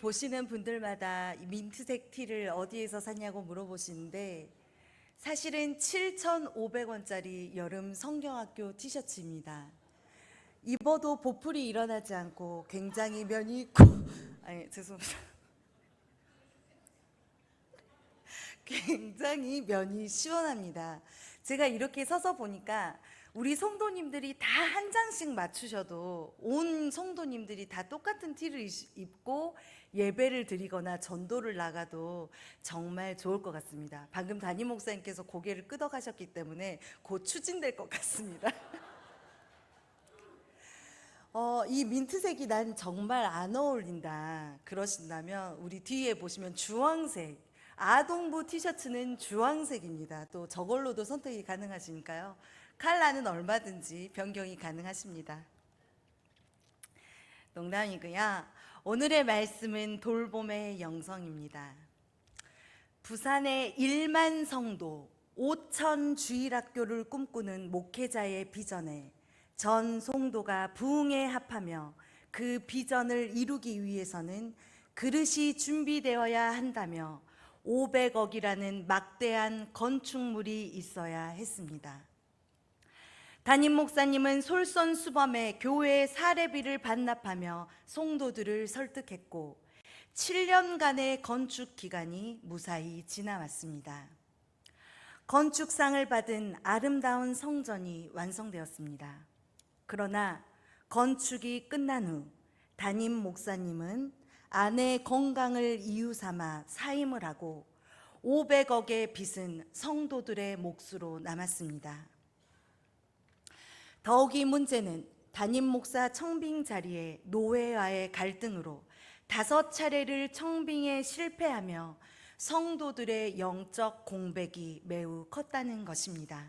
보시는 분들마다 이 민트색 티를 어디에서 샀냐고 물어보시는데 사실은 7,500원짜리 여름 성경학교 티셔츠입니다. 입어도 보풀이 일어나지 않고 굉장히 면이 있고 아니 죄송합니다. 굉장히 면이 시원합니다. 제가 이렇게 서서 보니까 우리 성도님들이 다 한 장씩 맞추셔도 온 성도님들이 다 똑같은 티를 입고 예배를 드리거나 전도를 나가도 정말 좋을 것 같습니다. 방금 담임 목사님께서 고개를 끄덕하셨기 때문에 곧 추진될 것 같습니다. 이 민트색이 난 정말 안 어울린다 그러신다면 우리 뒤에 보시면 주황색, 아동부 티셔츠는 주황색입니다. 또 저걸로도 선택이 가능하시니까요. 컬러는 얼마든지 변경이 가능하십니다. 농담이고요. 오늘의 말씀은 돌봄의 영성입니다. 부산의 1만 성도 5천 주일학교를 꿈꾸는 목회자의 비전에 전 성도가 부흥에 합하며 그 비전을 이루기 위해서는 그릇이 준비되어야 한다며 500억이라는 막대한 건축물이 있어야 했습니다. 담임 목사님은 솔선수범해 교회 사례비를 반납하며 성도들을 설득했고 7년간의 건축 기간이 무사히 지나왔습니다. 건축상을 받은 아름다운 성전이 완성되었습니다. 그러나 건축이 끝난 후 담임 목사님은 아내 건강을 이유 삼아 사임을 하고 500억의 빚은 성도들의 몫으로 남았습니다. 더욱이 문제는 담임 목사 청빙 자리에 노회와의 갈등으로 5차례를 청빙에 실패하며 성도들의 영적 공백이 매우 컸다는 것입니다.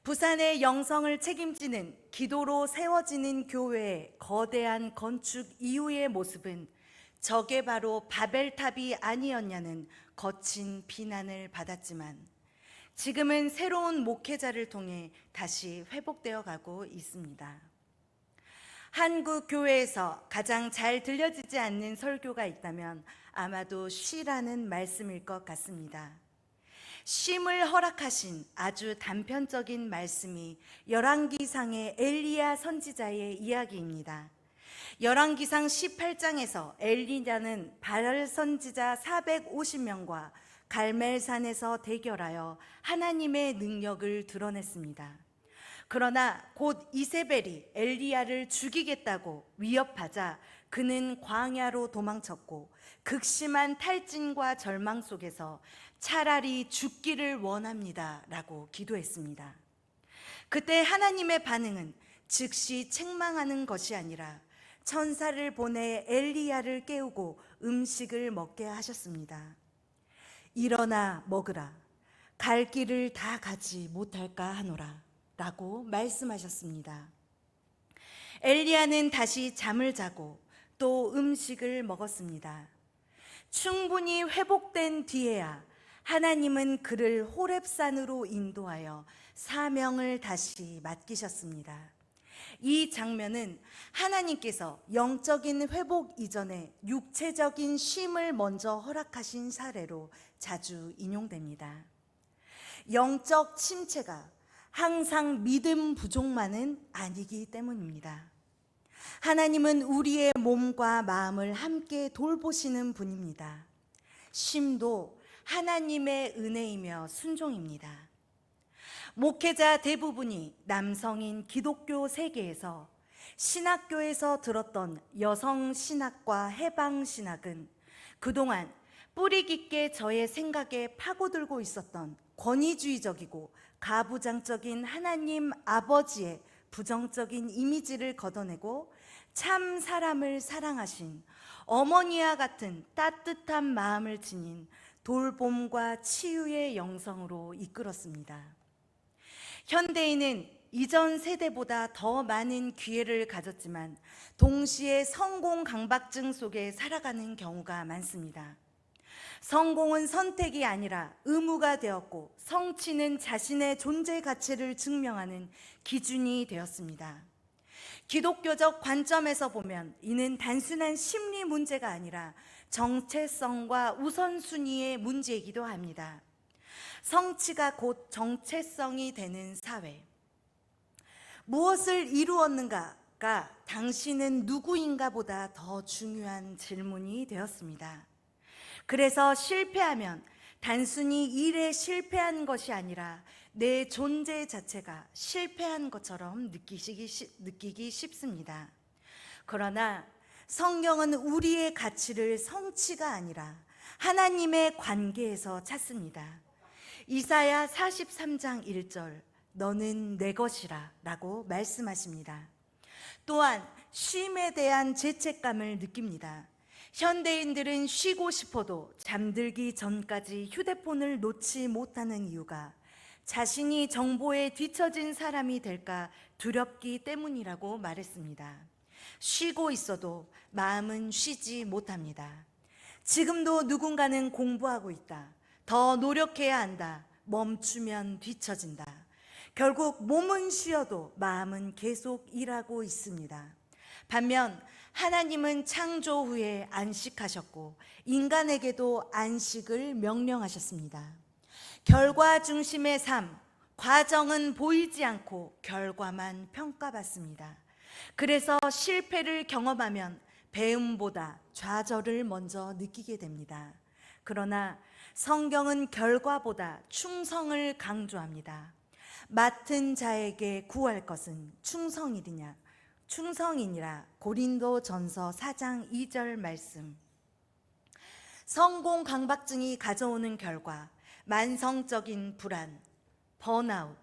부산의 영성을 책임지는 기도로 세워지는 교회의 거대한 건축 이후의 모습은 저게 바로 바벨탑이 아니었냐는 거친 비난을 받았지만 지금은 새로운 목회자를 통해 다시 회복되어 가고 있습니다. 한국 교회에서 가장 잘 들려지지 않는 설교가 있다면 아마도 쉬라는 말씀일 것 같습니다. 쉼을 허락하신 아주 단편적인 말씀이 열왕기상의 엘리야 선지자의 이야기입니다. 열왕기상 18장에서 엘리야는 바알 선지자 450명과 갈멜산에서 대결하여 하나님의 능력을 드러냈습니다. 그러나 곧 이세벨이 엘리야를 죽이겠다고 위협하자 그는 광야로 도망쳤고 극심한 탈진과 절망 속에서 차라리 죽기를 원합니다 라고 기도했습니다. 그때 하나님의 반응은 즉시 책망하는 것이 아니라 천사를 보내 엘리야를 깨우고 음식을 먹게 하셨습니다. 일어나 먹으라, 갈 길을 다 가지 못할까 하노라 라고 말씀하셨습니다. 엘리야는 다시 잠을 자고 또 음식을 먹었습니다. 충분히 회복된 뒤에야 하나님은 그를 호렙산으로 인도하여 사명을 다시 맡기셨습니다. 이 장면은 하나님께서 영적인 회복 이전에 육체적인 쉼을 먼저 허락하신 사례로 자주 인용됩니다. 영적 침체가 항상 믿음 부족만은 아니기 때문입니다. 하나님은 우리의 몸과 마음을 함께 돌보시는 분입니다. 쉼도 하나님의 은혜이며 순종입니다. 목회자 대부분이 남성인 기독교 세계에서 신학교에서 들었던 여성 신학과 해방 신학은 그동안 뿌리 깊게 저의 생각에 파고들고 있었던 권위주의적이고 가부장적인 하나님 아버지의 부정적인 이미지를 걷어내고 참 사람을 사랑하신 어머니와 같은 따뜻한 마음을 지닌 돌봄과 치유의 영성으로 이끌었습니다. 현대인은 이전 세대보다 더 많은 기회를 가졌지만 동시에 성공 강박증 속에 살아가는 경우가 많습니다. 성공은 선택이 아니라 의무가 되었고 성취는 자신의 존재 가치를 증명하는 기준이 되었습니다. 기독교적 관점에서 보면 이는 단순한 심리 문제가 아니라 정체성과 우선순위의 문제이기도 합니다. 성취가 곧 정체성이 되는 사회. 무엇을 이루었는가가 당신은 누구인가 보다 더 중요한 질문이 되었습니다. 그래서 실패하면 단순히 일에 실패한 것이 아니라 내 존재 자체가 실패한 것처럼 느끼기 쉽습니다. 그러나 성경은 우리의 가치를 성취가 아니라 하나님의 관계에서 찾습니다. 이사야 43장 1절, 너는 내 것이라 라고 말씀하십니다. 또한 쉼에 대한 죄책감을 느낍니다. 현대인들은 쉬고 싶어도 잠들기 전까지 휴대폰을 놓지 못하는 이유가 자신이 정보에 뒤처진 사람이 될까 두렵기 때문이라고 말했습니다. 쉬고 있어도 마음은 쉬지 못합니다. 지금도 누군가는 공부하고 있다. 더 노력해야 한다. 멈추면 뒤처진다. 결국 몸은 쉬어도 마음은 계속 일하고 있습니다. 반면 하나님은 창조 후에 안식하셨고 인간에게도 안식을 명령하셨습니다. 결과 중심의 삶, 과정은 보이지 않고 결과만 평가받습니다. 그래서 실패를 경험하면 배움보다 좌절을 먼저 느끼게 됩니다. 그러나 성경은 결과보다 충성을 강조합니다. 맡은 자에게 구할 것은 충성이니라. 고린도전서 4장 2절 말씀. 성공 강박증이 가져오는 결과 만성적인 불안, 번아웃,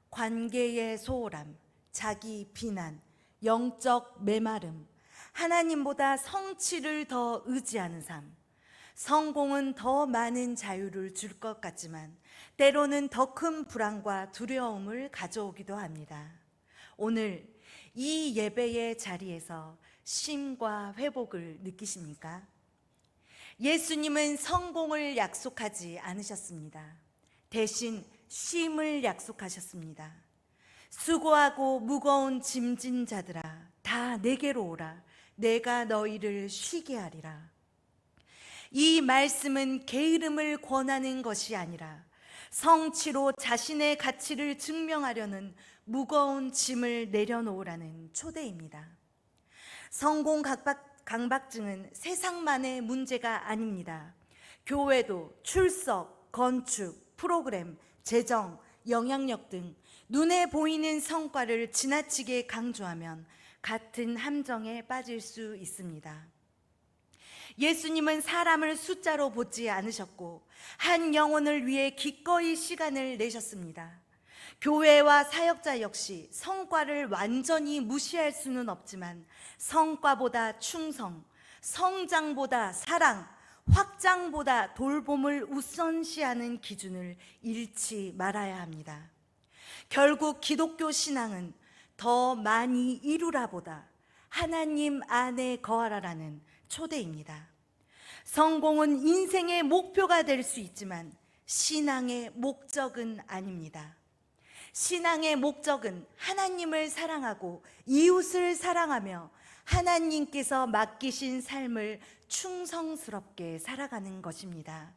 관계의 소홀함, 자기 비난, 영적 메마름, 하나님보다 성취를 더 의지하는 삶. 성공은 더 많은 자유를 줄 것 같지만 때로는 더 큰 불안과 두려움을 가져오기도 합니다. 오늘 이 예배의 자리에서 쉼과 회복을 느끼십니까? 예수님은 성공을 약속하지 않으셨습니다. 대신 쉼을 약속하셨습니다. 수고하고 무거운 짐진 자들아, 다 내게로 오라. 내가 너희를 쉬게 하리라. 이 말씀은 게으름을 권하는 것이 아니라 성취로 자신의 가치를 증명하려는 무거운 짐을 내려놓으라는 초대입니다. 성공 강박증은 세상만의 문제가 아닙니다. 교회도 출석, 건축, 프로그램, 재정, 영향력 등 눈에 보이는 성과를 지나치게 강조하면 같은 함정에 빠질 수 있습니다. 예수님은 사람을 숫자로 보지 않으셨고 한 영혼을 위해 기꺼이 시간을 내셨습니다. 교회와 사역자 역시 성과를 완전히 무시할 수는 없지만 성과보다 충성, 성장보다 사랑, 확장보다 돌봄을 우선시하는 기준을 잃지 말아야 합니다. 결국 기독교 신앙은 더 많이 이루라보다 하나님 안에 거하라라는 초대입니다. 성공은 인생의 목표가 될 수 있지만 신앙의 목적은 아닙니다. 신앙의 목적은 하나님을 사랑하고 이웃을 사랑하며 하나님께서 맡기신 삶을 충성스럽게 살아가는 것입니다.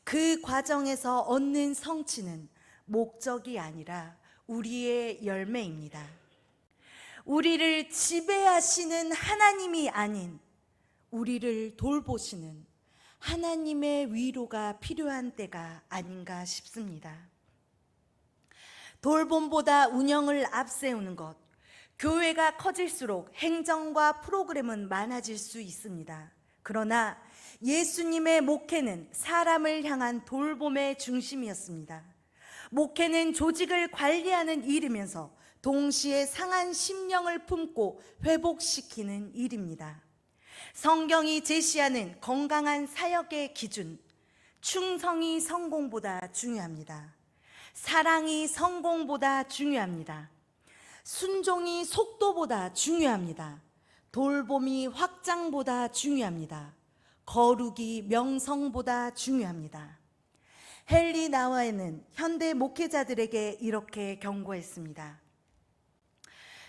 그 과정에서 얻는 성취는 목적이 아니라 우리의 열매입니다. 우리를 지배하시는 하나님이 아닌 우리를 돌보시는 하나님의 위로가 필요한 때가 아닌가 싶습니다. 돌봄보다 운영을 앞세우는 것, 교회가 커질수록 행정과 프로그램은 많아질 수 있습니다. 그러나 예수님의 목회는 사람을 향한 돌봄의 중심이었습니다. 목회는 조직을 관리하는 일이면서 동시에 상한 심령을 품고 회복시키는 일입니다. 성경이 제시하는 건강한 사역의 기준, 충성이 성공보다 중요합니다. 사랑이 성공보다 중요합니다. 순종이 속도보다 중요합니다. 돌봄이 확장보다 중요합니다. 거룩이 명성보다 중요합니다. 헨리 나우엔은 현대 목회자들에게 이렇게 경고했습니다.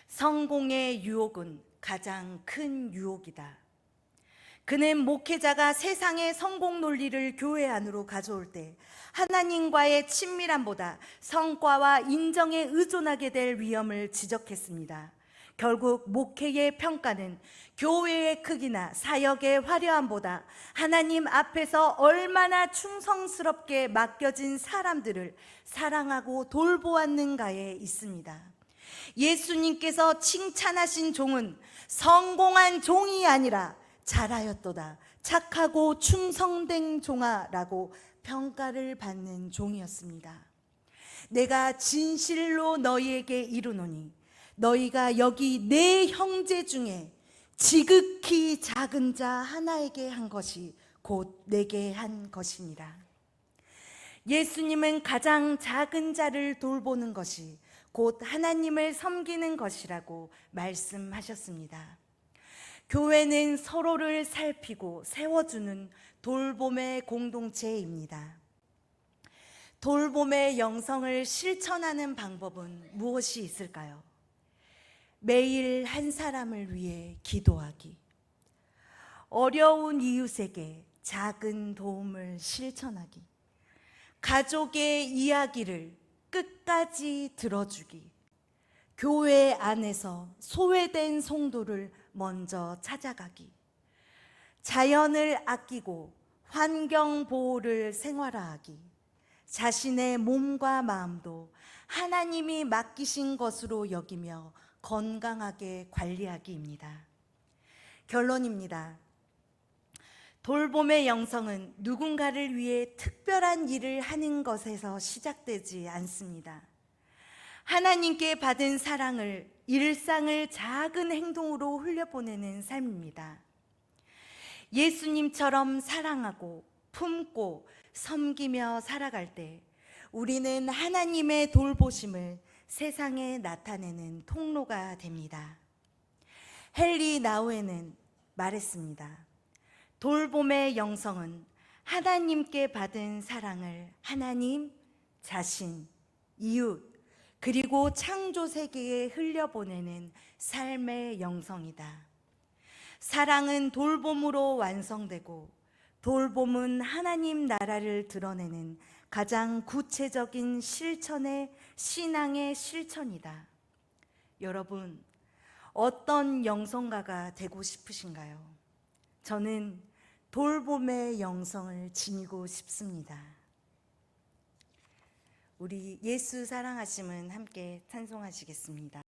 성공의 유혹은 가장 큰 유혹이다. 그는 목회자가 세상의 성공 논리를 교회 안으로 가져올 때 하나님과의 친밀함보다 성과와 인정에 의존하게 될 위험을 지적했습니다. 결국 목회의 평가는 교회의 크기나 사역의 화려함보다 하나님 앞에서 얼마나 충성스럽게 맡겨진 사람들을 사랑하고 돌보았는가에 있습니다. 예수님께서 칭찬하신 종은 성공한 종이 아니라 잘하였도다, 착하고 충성된 종아라고 평가를 받는 종이었습니다. 내가 진실로 너희에게 이르노니 너희가 여기 내 형제 중에 지극히 작은 자 하나에게 한 것이 곧 내게 한 것이니라. 예수님은 가장 작은 자를 돌보는 것이 곧 하나님을 섬기는 것이라고 말씀하셨습니다. 교회는 서로를 살피고 세워주는 돌봄의 공동체입니다. 돌봄의 영성을 실천하는 방법은 무엇이 있을까요? 매일 한 사람을 위해 기도하기, 어려운 이웃에게 작은 도움을 실천하기, 가족의 이야기를 끝까지 들어주기, 교회 안에서 소외된 성도를 먼저 찾아가기, 자연을 아끼고 환경 보호를 생활화하기, 자신의 몸과 마음도 하나님이 맡기신 것으로 여기며 건강하게 관리하기입니다. 결론입니다. 돌봄의 영성은 누군가를 위해 특별한 일을 하는 것에서 시작되지 않습니다. 하나님께 받은 사랑을 일상을 작은 행동으로 흘려보내는 삶입니다. 예수님처럼 사랑하고 품고 섬기며 살아갈 때 우리는 하나님의 돌보심을 세상에 나타내는 통로가 됩니다. 헨리 나우에는 말했습니다. 돌봄의 영성은 하나님께 받은 사랑을 하나님, 자신, 이웃, 그리고 창조 세계에 흘려보내는 삶의 영성이다. 사랑은 돌봄으로 완성되고 돌봄은 하나님 나라를 드러내는 가장 구체적인 실천의 신앙의 실천이다. 여러분, 어떤 영성가가 되고 싶으신가요? 저는 돌봄의 영성을 지니고 싶습니다. 우리 예수 사랑하심은 함께 찬송하시겠습니다.